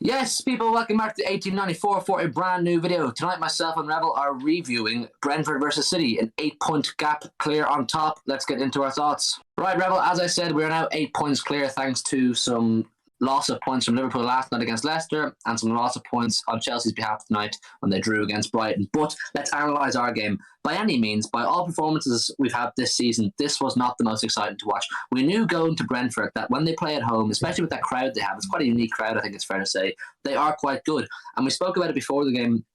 Yes, people, welcome back to 1894 for a brand new video. Tonight, myself and Rebel are reviewing Brentford versus City, an 8-point gap clear on top. Let's get into our thoughts. Right, Rebel, as I said, we're now 8 points clear thanks to some loss of points from Liverpool last night against Leicester and some loss of points on Chelsea's behalf tonight when they drew against Brighton. But let's analyse our game. By any means, by all performances we've had this season, this was not the most exciting to watch. We knew going to Brentford that when they play at home, especially with that crowd they have, it's quite a unique crowd, I think it's fair to say, they are quite good. And we spoke about it before the game,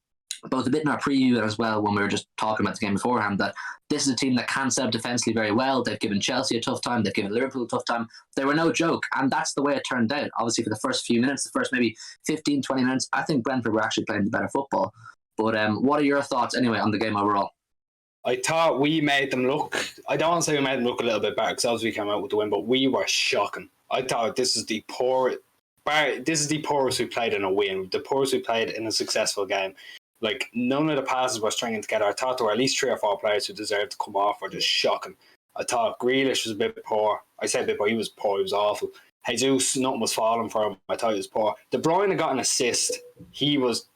both a bit in our preview and as well when we were just talking about the game beforehand, that this is a team that can set up defensively very well. They've given Chelsea a tough time. They've given Liverpool a tough time. They were no joke, and that's the way it turned out. Obviously, for the first few minutes, the first maybe 15, 20 minutes, I think Brentford were actually playing the better football. But what are your thoughts anyway on the game overall? I thought we made them look, I don't want to say we made them look a little bit better because obviously we came out with the win, but we were shocking. I thought this is the poorest we played in a win, the poorest we played in a successful game. Like, none of the passes were stringing together. I thought there were at least 3 or 4 players who deserved to come off were just shocking. I thought Grealish was a bit poor. I say a bit poor, he was poor, he was awful. Jesus, nothing was falling for him. I thought he was poor. Bruyne got an assist. He was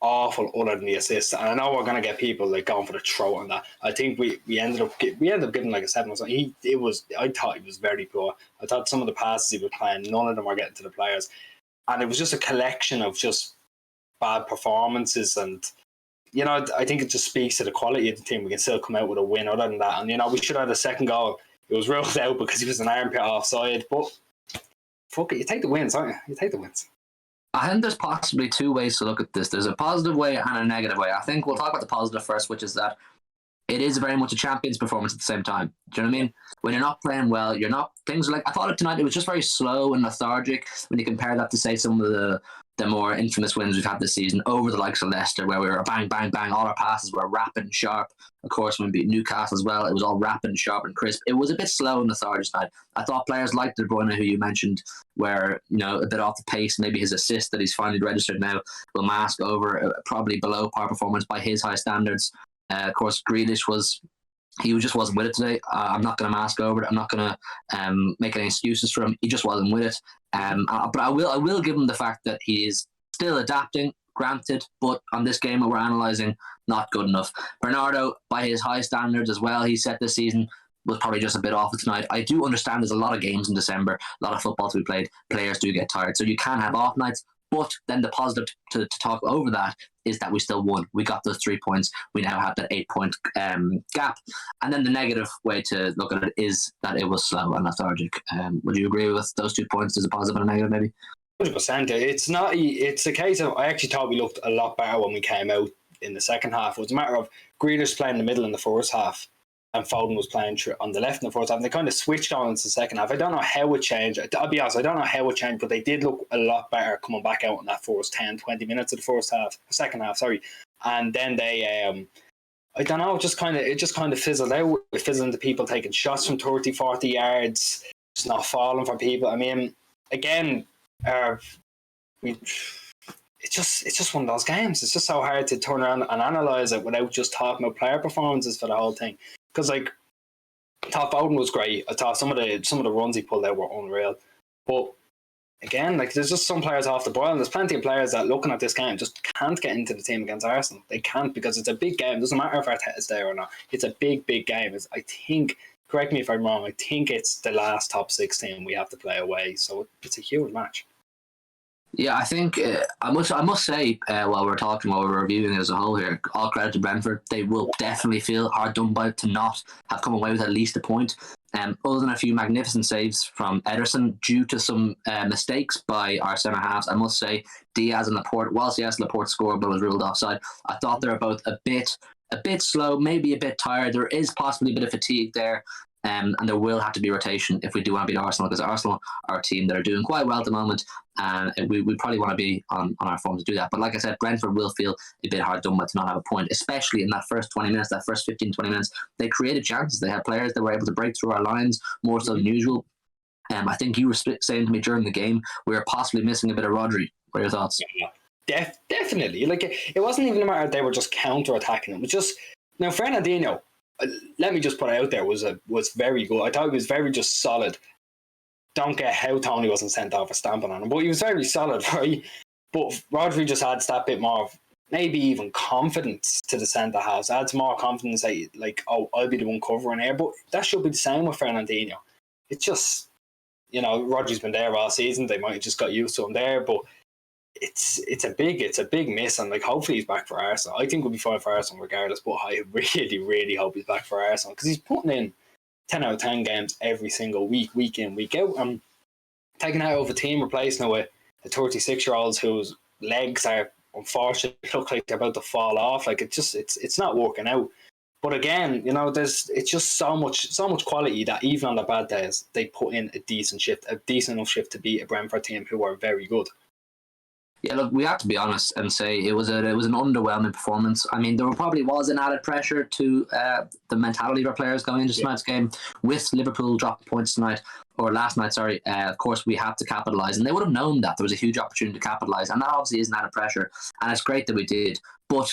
awful other than the assist. And I know we're going to get people like going for the throw on that. I think we ended up giving like a 7 or something. I thought he was very poor. I thought some of the passes he was playing, none of them were getting to the players. And it was just a collection of just bad performances, and I think it just speaks to the quality of the team. We can still come out with a win other than that, and we should have had a second goal. It was ruled out because he was an armpit offside, but fuck it, you take the wins, aren't you? You take the wins. I think there's possibly 2 ways to look at this. There's a positive way and a negative way. I think we'll talk about the positive first, which is that it is very much a champion's performance at the same time. Do you know what I mean? When you're not playing well, things are like, I thought of tonight, it was just very slow and lethargic when you compare that to, say, some of the more infamous wins we've had this season over the likes of Leicester, where we were bang, bang, bang, all our passes were rapid and sharp. Of course, when we beat Newcastle as well, it was all rapid and sharp and crisp. It was a bit slow and lethargic tonight. I thought players like De Bruyne, who you mentioned, were a bit off the pace. Maybe his assist that he's finally registered now will mask over probably below par performance by his high standards. Of course, Grealish just wasn't with it today. I'm not going to mask over it. I'm not going to make any excuses for him. He just wasn't with it. But I will give him the fact that he is still adapting, granted, but on this game that we're analysing, not good enough. Bernardo, by his high standards as well, he set this season, was probably just a bit off tonight. I do understand there's a lot of games in December, a lot of football to be played, players do get tired, so you can have off nights, but then the positive to talk over that is that we still won. We got those 3 points. We now have that 8-point gap. And then the negative way to look at it is that it was slow and lethargic. Would you agree with those 2 points? There's a positive and a negative, maybe? 100%. It's a case of, I actually thought we looked a lot better when we came out in the second half. It was a matter of Grealish playing in the middle in the first half and Foden was playing on the left in the first half. And they kind of switched on into the second half. I don't know how it changed. I'll be honest, I don't know how it changed, but they did look a lot better coming back out in that first 10, 20 minutes of the second half. And then they, I don't know, it just kind of fizzled out. It fizzled into people taking shots from 30, 40 yards, just not falling for people. I mean, again, it's just one of those games. It's just so hard to turn around and analyse it without just talking about player performances for the whole thing. Because I thought Foden was great. I thought some of the runs he pulled out were unreal. But again, there's just some players off the boil, and there's plenty of players that, looking at this game, just can't get into the team against Arsenal. They can't, because it's a big game. It doesn't matter if Arteta's there or not. It's a big, big game. I think, correct me if I'm wrong, I think it's the last top 16 we have to play away. So it's a huge match. Yeah, I think I must say, while we're reviewing it as a whole here, all credit to Brentford. They will definitely feel hard done by to not have come away with at least a point. Other than a few magnificent saves from Ederson due to some mistakes by our centre halves, I must say Diaz and Laporte, whilst yes, Laporte scored but was ruled offside, I thought they were both a bit slow, maybe a bit tired. There is possibly a bit of fatigue there. And there will have to be rotation if we do want to beat Arsenal, because Arsenal are a team that are doing quite well at the moment, and we probably want to be on our form to do that. But like I said, Brentford will feel a bit hard done by to not have a point, especially in that first 20 minutes, that first 15, 20 minutes. They created chances. They had players that were able to break through our lines more so than usual. I think you were saying to me during the game, we were possibly missing a bit of Rodri. What are your thoughts? Yeah, definitely. It wasn't even a matter they were just counter-attacking. It was just, now Fernandinho, let me just put it out there, was very good. I thought he was very just solid. don't get how Tony wasn't sent off for stamping on him, but he was very solid, right? But Rodri just adds that bit more of maybe even confidence to the centre halves. Adds more confidence that, like, oh, I'll be the one covering here. But that should be the same with Fernandinho. It's just, you know, Rodri's been there all season. They might have just got used to him there, but it's a big miss, and like hopefully he's back for Arsenal. I think we'll be fine for Arsenal regardless, but I really hope he's back for Arsenal because he's putting in 10 out of 10 games every single week in, week out. I'm taking out of a team, replacing it with a 36-year-old whose legs are unfortunately look like they're about to fall off. Like it's not working out. But again, you know, it's just so much quality that even on the bad days they put in a decent enough shift to beat a Brentford team who are very good. Yeah, look, we have to be honest and say it was an underwhelming performance. I mean, there probably was an added pressure to the mentality of our players going into tonight's game. With Liverpool dropping points last night, sorry. Of course, we have to capitalise, and they would have known that there was a huge opportunity to capitalise, and that obviously is an added pressure, and it's great that we did. But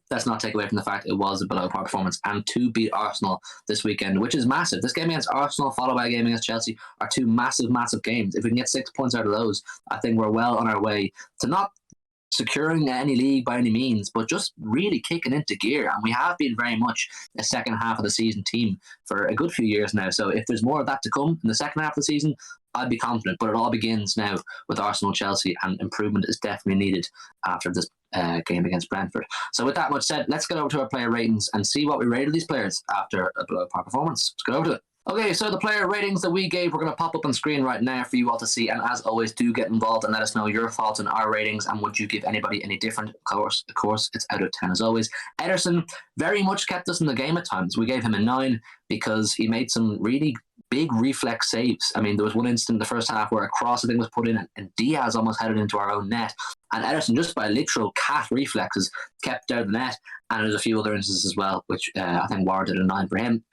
let's not take away from the fact it was a below par performance, and to beat Arsenal this weekend, which is massive. This game against Arsenal followed by a game against Chelsea are two massive games. If we can get 6 points out of those, I think we're well on our way to not securing any league by any means, but just really kicking into gear. And we have been very much a second half of the season team for a good few years now. So if there's more of that to come in the second half of the season, I'd be confident. But it all begins now with Arsenal, Chelsea, and improvement is definitely needed after this game against Brentford. So with that much said, let's get over to our player ratings and see what we rated these players after a below par performance. Let's get over to it. Okay, so the player ratings that we gave, we're going to pop up on screen right now for you all to see. And as always, do get involved and let us know your thoughts on our ratings and would you give anybody any different. Of course, it's out of 10 as always. Ederson very much kept us in the game at times. We gave him a 9 because he made some really big reflex saves. I mean, there was one instant in the first half where a cross, I think, was put in and Diaz almost headed into our own net. And Ederson, just by literal cat reflexes, kept out of the net. And there's a few other instances as well, which I think warranted a 9 for him.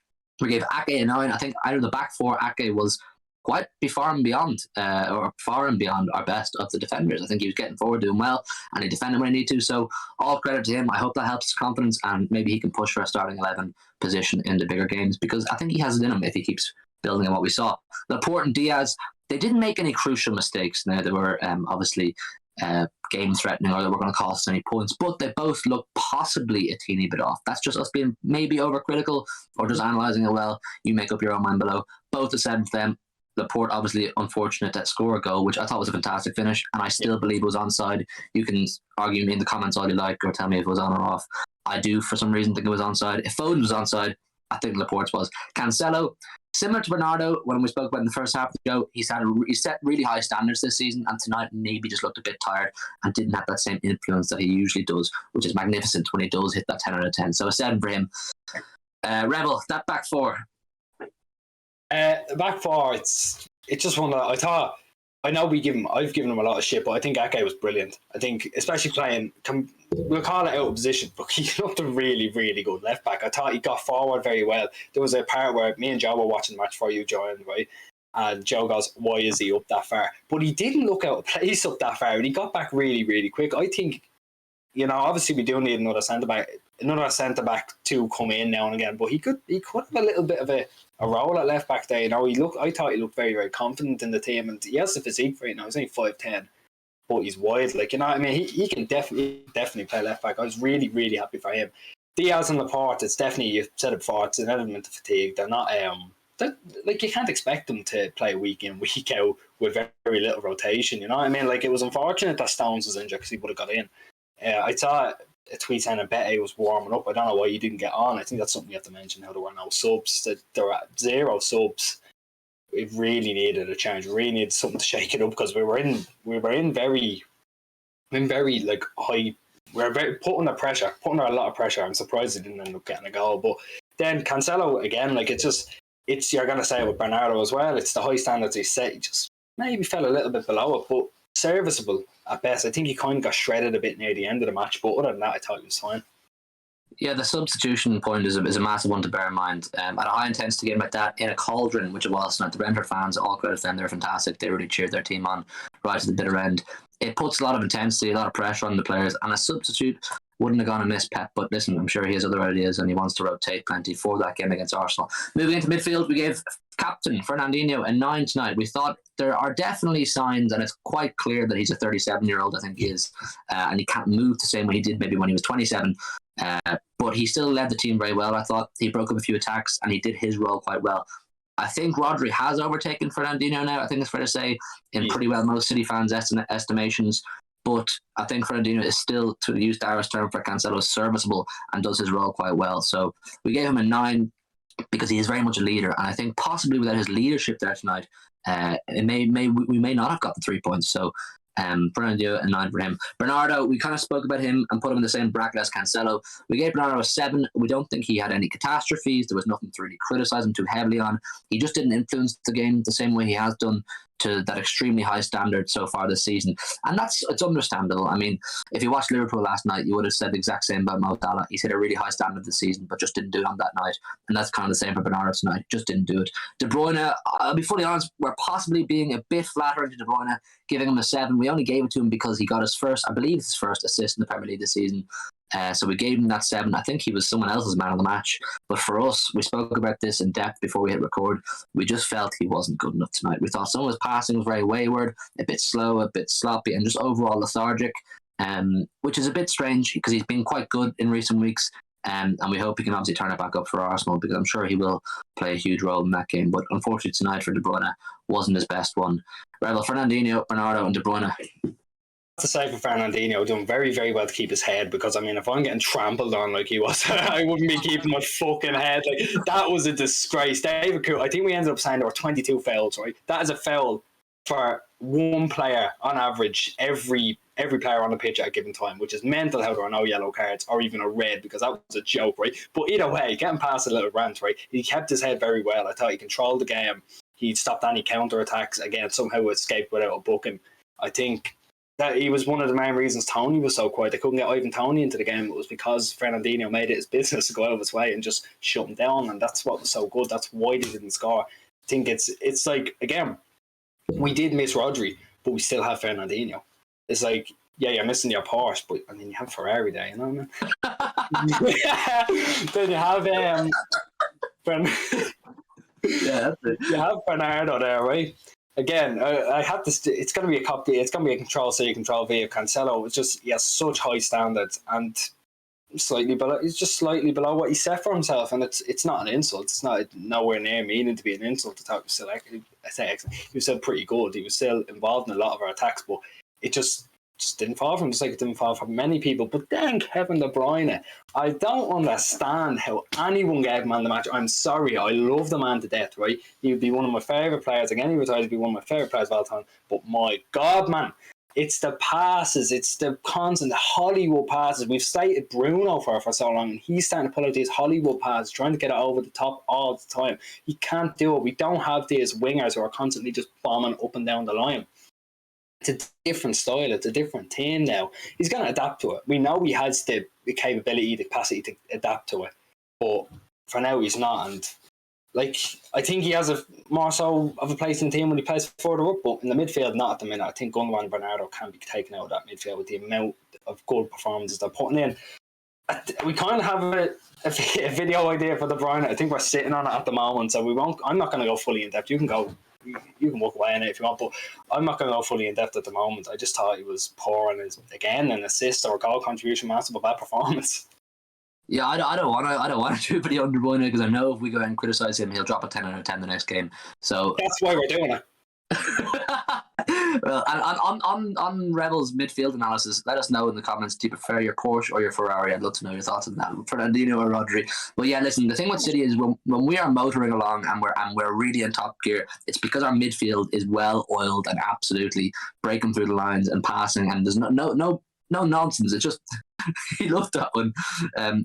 We gave Ake a 9. I think out of the back four, Ake was quite far and beyond our best of the defenders. I think he was getting forward, doing well, and he defended when he needed to. So all credit to him. I hope that helps his confidence, and maybe he can push for a starting 11 position in the bigger games, because I think he has it in him if he keeps building on what we saw. Laporte and Diaz, they didn't make any crucial mistakes. Now, they were obviously game threatening or that were going to cost us any points, but they both look possibly a teeny bit off. That's just us being maybe overcritical or just analysing it well. You make up your own mind below. Both a 7 for them. Laporte obviously unfortunate to score a goal, which I thought was a fantastic finish, and I still believe it was onside. You can argue me in the comments all you like or tell me if it was on or off. I do for some reason think it was onside. If Foden was onside, I think Laporte's was. Cancelo, similar to Bernardo, when we spoke about in the first half of the show, he set really high standards this season, and tonight maybe just looked a bit tired and didn't have that same influence that he usually does, which is magnificent when he does hit that 10 out of 10. So a 7 for him. Rebel, that back four. Back four, it's just one that I've given him a lot of shit, but I think Ake was brilliant. I think, especially playing, we'll call it out of position, but he looked a really, really good left back. I thought he got forward very well. There was a part where me and Joe were watching the match before you joined, right? And Joe goes, "Why is he up that far?" But he didn't look out of place up that far, and he got back really, really quick. I think, you know, obviously we do need another centre back to come in now and again, but he could have a little bit of a role at left back there. You know, I thought he looked very, very confident in the team, and he has the physique for it. You know, he's only 5'10", but he's wide. Like, you know what I mean? He can definitely play left back. I was really, really happy for him. Diaz and Laporte, it's definitely, you said it before, it's an element of fatigue. They're not like, you can't expect them to play week in, week out with very, very little rotation. You know what I mean? Like, it was unfortunate that Stones was injured because he would have got in. I saw a tweet saying that Bete was warming up. I don't know why he didn't get on. I think that's something you have to mention, how there were no subs. There were 0 subs. We really needed a change. We really needed something to shake it up, because we were in very like high. We were putting a lot of pressure. I'm surprised he didn't end up getting a goal. But then Cancelo again, like, it's you're gonna say it with Bernardo as well. It's the high standards he set. He just maybe fell a little bit below it, but serviceable at best. I think he kind of got shredded a bit near the end of the match, but other than that, I thought he was fine. Yeah, the substitution point is a massive one to bear in mind. At a high intensity game like that, in a cauldron, which it was tonight, the Brentford fans, all credit to them, they're fantastic. They really cheered their team on right to the bitter end. It puts a lot of intensity, a lot of pressure on the players, and a substitute wouldn't have gone amiss, Pep. But listen, I'm sure he has other ideas, and he wants to rotate plenty for that game against Arsenal. Moving into midfield, we gave captain, Fernandinho, a 9 tonight. We thought there are definitely signs, and it's quite clear that he's a 37-year-old, I think he is, and he can't move the same way he did maybe when he was 27. But he still led the team very well. I thought he broke up a few attacks, and he did his role quite well. I think Rodri has overtaken Fernandinho now, I think it's fair to say, in pretty well most City fans' estimations. But I think Fernandinho is still, to use Dara's term for Cancelo, serviceable and does his role quite well. So we gave him a 9 because he is very much a leader. And I think possibly without his leadership there tonight, we may not have got the 3 points. So Fernandinho, a 9 for him. Bernardo, we kind of spoke about him and put him in the same bracket as Cancelo. We gave Bernardo a 7. We don't think he had any catastrophes. There was nothing to really criticise him too heavily on. He just didn't influence the game the same way he has done to that extremely high standard so far this season. And it's understandable. I mean, if you watched Liverpool last night, you would have said the exact same about Mo Salah. He's hit a really high standard this season, but just didn't do it on that night. And that's kind of the same for Bernardo tonight. Just didn't do it. De Bruyne, I'll be fully honest, we're possibly being a bit flattering to De Bruyne, giving him a 7. We only gave it to him because he got his first assist in the Premier League this season. So we gave him that 7. I think he was someone else's man of the match. But for us, we spoke about this in depth before we hit record. We just felt he wasn't good enough tonight. We thought some of his passing was very wayward, a bit slow, a bit sloppy, and just overall lethargic, which is a bit strange because he's been quite good in recent weeks. And we hope he can obviously turn it back up for Arsenal because I'm sure he will play a huge role in that game. But unfortunately tonight for De Bruyne wasn't his best one. Rebel, Fernandinho, Bernardo and De Bruyne. To say for Fernandinho, doing very, very well to keep his head, because I mean, if I'm getting trampled on like he was, I wouldn't be keeping my fucking head. Like, that was a disgrace. David Cook, I think we ended up saying there were 22 fouls, right? That is a foul for one player on average, every player on the pitch at a given time, which is mental how there are no yellow cards or even a red, because that was a joke, right? But either way, getting past a little rant, right? He kept his head very well. I thought he controlled the game. He stopped any counter attacks. Again, somehow escaped without a booking. I think that he was one of the main reasons Tony was so quiet. They couldn't get Ivan Toney into the game. It was because Fernandinho made it his business to go out of his way and just shut him down, and that's what was so good. That's why they didn't score. I think it's like, again, we did miss Rodri, but we still have Fernandinho. It's like, yeah, you're missing your Porsche, but I mean, you have Ferrari there, you know what I mean? Then you have Yeah, that's it. you have Bernardo there, right? Again, I have to. It's going to be a copy. It's going to be a Control C, Control V of Cancelo. It's just, he has such high standards, and slightly below. He's just slightly below what he set for himself, and it's not an insult. It's not nowhere near meaning to be an insult. To talk, still, I say excellent. He was still pretty good. He was still involved in a lot of our attacks, but it just didn't fall for him, just like it didn't fall for many people. But then Kevin De Bruyne, I don't understand how anyone gave him man the match. I'm sorry, I love the man to death, right? He would be one of my favourite players. Again, he retired to be one of my favourite players of all time. But my God, man, it's the passes, it's the constant Hollywood passes. We've stated Bruno for so long, and he's starting to pull out these Hollywood passes, trying to get it over the top all the time. He can't do it. We don't have these wingers who are constantly just bombing up and down the line. It's a different style. It's a different team now. He's going to adapt to it. We know he has the capability, the capacity to adapt to it. But for now, he's not. And like, I think he has a more so of a place in the team when he plays further up. But in the midfield, not at the minute. I think Gundogan and Bernardo can be taken out of that midfield with the amount of good performances they're putting in. We kind of have a video idea for De Bruyne. I think we're sitting on it at the moment, so we won't. I'm not going to go fully in depth. You can walk away on it if you want, but I'm not going to go fully in depth at the moment. I just thought he was poor in his, again, an assist or a goal contribution, massive, but bad performance. Yeah, I don't want to do video on De Bruyne because I know if we go and criticise him, he'll drop a 10 out of 10 the next game. So that's why we're doing it. Well, and on Rebels midfield analysis, let us know in the comments, do you prefer your Porsche or your Ferrari? I'd love to know your thoughts on that, Fernandinho or Rodri. But yeah, listen, the thing with City is when we are motoring along and we're really in top gear, it's because our midfield is well oiled and absolutely breaking through the lines and passing, and there's no nonsense. It's just he loved that one.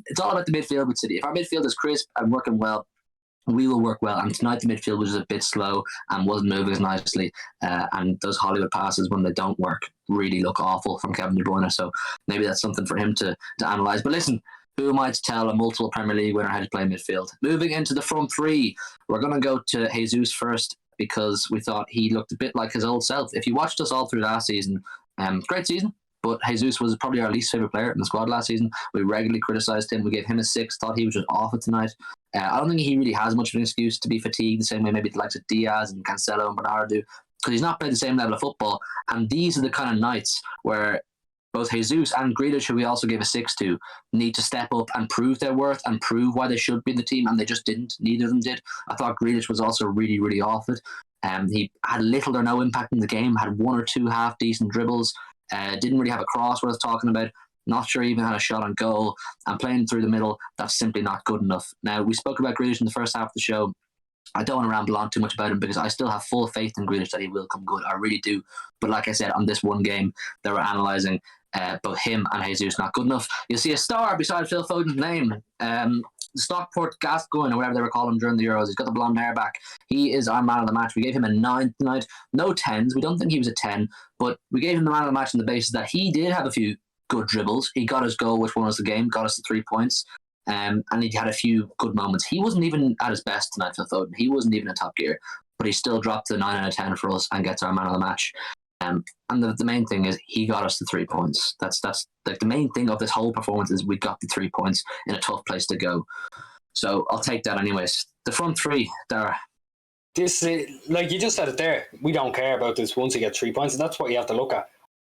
It's all about the midfield with City. If our midfield is crisp and working well, we will work well. And tonight the midfield was a bit slow and wasn't moving as nicely. And those Hollywood passes, when they don't work, really look awful from Kevin De Bruyne. So maybe that's something for him to analyse. But listen, who am I to tell a multiple Premier League winner how to play midfield? Moving into the front three, we're going to go to Jesus first because we thought he looked a bit like his old self. If you watched us all through last season, great season. but Jesus was probably our least favourite player in the squad last season. We regularly criticised him. We gave him a 6, thought he was just awful tonight. I don't think he really has much of an excuse to be fatigued the same way maybe the likes of Diaz and Cancelo and Bernardo do, because he's not played the same level of football. And these are the kind of nights where both Jesus and Grealish, who we also gave a 6 to, need to step up and prove their worth and prove why they should be in the team, and they just didn't. Neither of them did. I thought Grealish was also really, really off it. He had little or no impact in the game, had 1 or 2 half-decent dribbles, didn't really have a cross worth talking about, not sure he even had a shot on goal, and playing through the middle, that's simply not good enough. Now, we spoke about Grealish in the first half of the show. I don't want to ramble on too much about him because I still have full faith in Grealish that he will come good. I really do. But like I said, on this one game, they were analysing both him and Jesus not good enough. You'll see a star beside Phil Foden's name. Stockport Gascoigne, or whatever they were calling him during the Euros. He's got the blonde hair back. He is our man of the match. We gave him a 9 tonight. No 10s. We don't think he was a 10, but we gave him the man of the match on the basis that he did have a few good dribbles. He got his goal, which won us the game, got us the 3 points. And he had a few good moments. He wasn't even at his best tonight for Foden. He wasn't even in top gear, but he still dropped the 9 out of 10 for us and gets our man of the match. And the main thing is he got us the 3 points. That's like the main thing of this whole performance is we got the 3 points in a tough place to go. So I'll take that anyways. The front three, Dara. This, like you just said it there, we don't care about this once you get 3 points, and that's what you have to look at.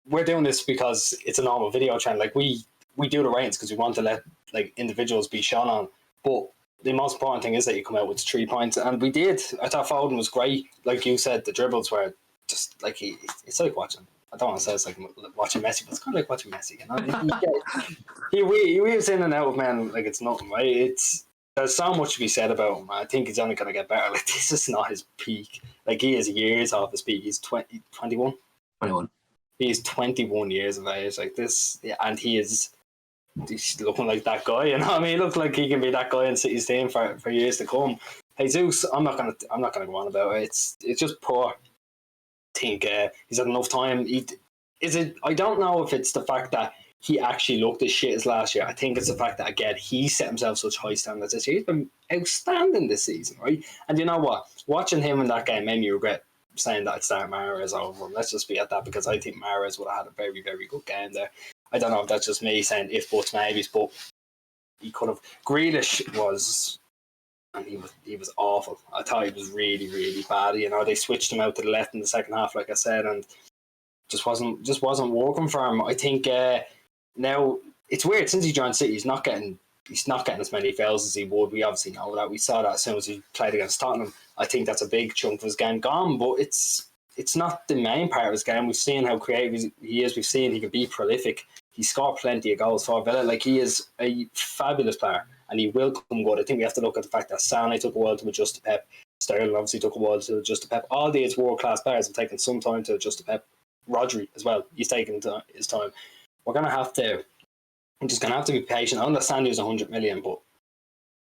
We're doing this because it's a normal video trend. Like we do the ratings because we want to let like individuals be shone on. But the most important thing is that you come out with 3 points, and we did. I thought Foden was great. Like you said, the dribbles were just like it's like watching. I don't want to say it's like watching Messi, but it's kind of like watching Messi. You know, he weaves in and out of men like it's nothing. Right? There's so much to be said about him. I think he's only going to get better. Like this is not his peak. Like he is years off his peak. He's 21. 21. He's 21 years of age. Like this, and he's looking like that guy. You know what I mean? He looks like he can be that guy in City's team for years to come. Jesus, I'm not gonna go on about it. It's just poor. I think he's had enough time. I don't know if it's the fact that he actually looked as shit as last year. I think it's the fact that, again, he set himself such high standards this year. He's been outstanding this season, right? And you know what? Watching him in that game made me regret saying that I'd start Mahrez over him. Let's just be at that, because I think Mahrez would have had a very, very good game there. I don't know if that's just me saying if, buts, maybes, but he could have. Grealish was... and he was awful. I thought he was really, really bad. You know, they switched him out to the left in the second half, like I said, and just wasn't working for him. I think now it's weird, since he joined City, he's not getting as many fouls as he would. We obviously know that. We saw that as soon as he played against Tottenham. I think that's a big chunk of his game gone, but it's not the main part of his game. We've seen how creative he is. We've seen he can be prolific. He scored plenty of goals for Villa. Like, he is a fabulous player, and he will come good. I think we have to look at the fact that Sané took a while to adjust to Pep. Sterling obviously took a while to adjust to Pep. All these world-class players have taken some time to adjust to Pep. Rodri as well. He's taken his time. I'm just going to have to be patient. I understand he was 100 million, but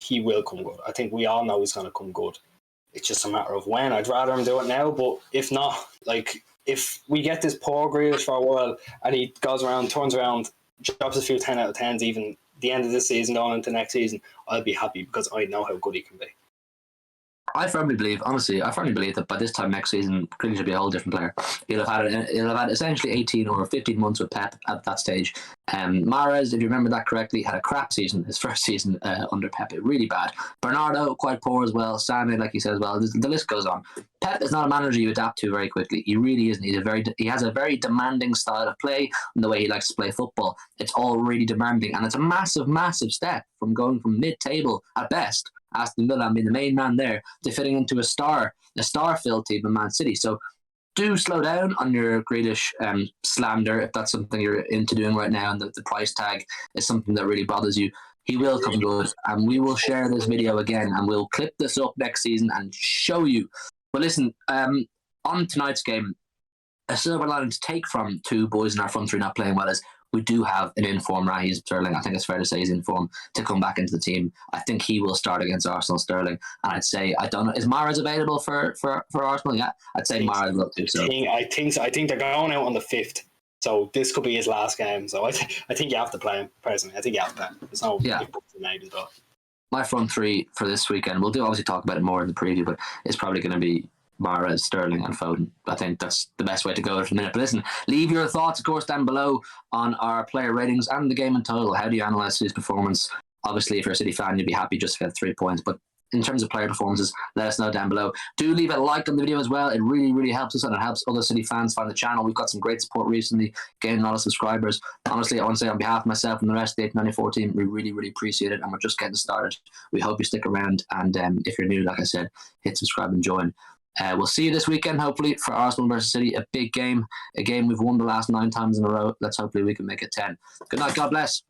he will come good. I think we all know he's going to come good. It's just a matter of when. I'd rather him do it now, but if not, like, if we get this poor Grealish for a while and he goes around, turns around, drops a few 10 out of 10s, even the end of this season going into next season, I'll be happy because I know how good he can be. I firmly believe that by this time next season, Grealish will be a whole different player. He'll have had essentially 18 or 15 months with Pep at that stage. Mahrez, if you remember that correctly, had a crap season, his first season under Pep, really bad. Bernardo, quite poor as well. Sané, like you said as well. The list goes on. Pep is not a manager you adapt to very quickly. He really isn't. He has a very demanding style of play, and the way he likes to play football, it's all really demanding, and it's a massive, massive step from going from mid-table at best, Aston Villa being the main man there, to fitting into a star-filled team in Man City. So do slow down on your Grealish slander if that's something you're into doing right now, and the price tag is something that really bothers you. He will come good, and we will share this video again, and we'll clip this up next season and show you. But listen, on tonight's game, a silver lining to take from two boys in our front three not playing well is we do have an in-form Raheem Sterling. I think it's fair to say he's in form to come back into the team. I think he will start against Arsenal, Sterling. And I'd say, I don't know, is Mahrez available for Arsenal? Yeah, I'd say Mahrez will too. So. I think so. I think they're going out on the 5th. So this could be his last game. So I think you have to play him, personally. I think you have to play him. There's no maybe though. My front three for this weekend, we'll obviously talk about it more in the preview, but it's probably going to be Mahrez, Sterling, and Foden. I think that's the best way to go for the minute. But listen, leave your thoughts, of course, down below on our player ratings and the game in total. How do you analyse his performance? Obviously, if you're a City fan, you'd be happy just to get 3 points. But in terms of player performances, let us know down below. Do leave a like on the video as well. It really, really helps us, and it helps other City fans find the channel. We've got some great support recently, gaining a lot of subscribers. Honestly, I want to say on behalf of myself and the rest of the 894 team, we really, really appreciate it, and we're just getting started. We hope you stick around, and if you're new, like I said, hit subscribe and join. We'll see you this weekend, hopefully, for Arsenal versus City, a big game, a game we've won the last 9 times in a row. Let's hopefully we can make it 10. Good night, God bless.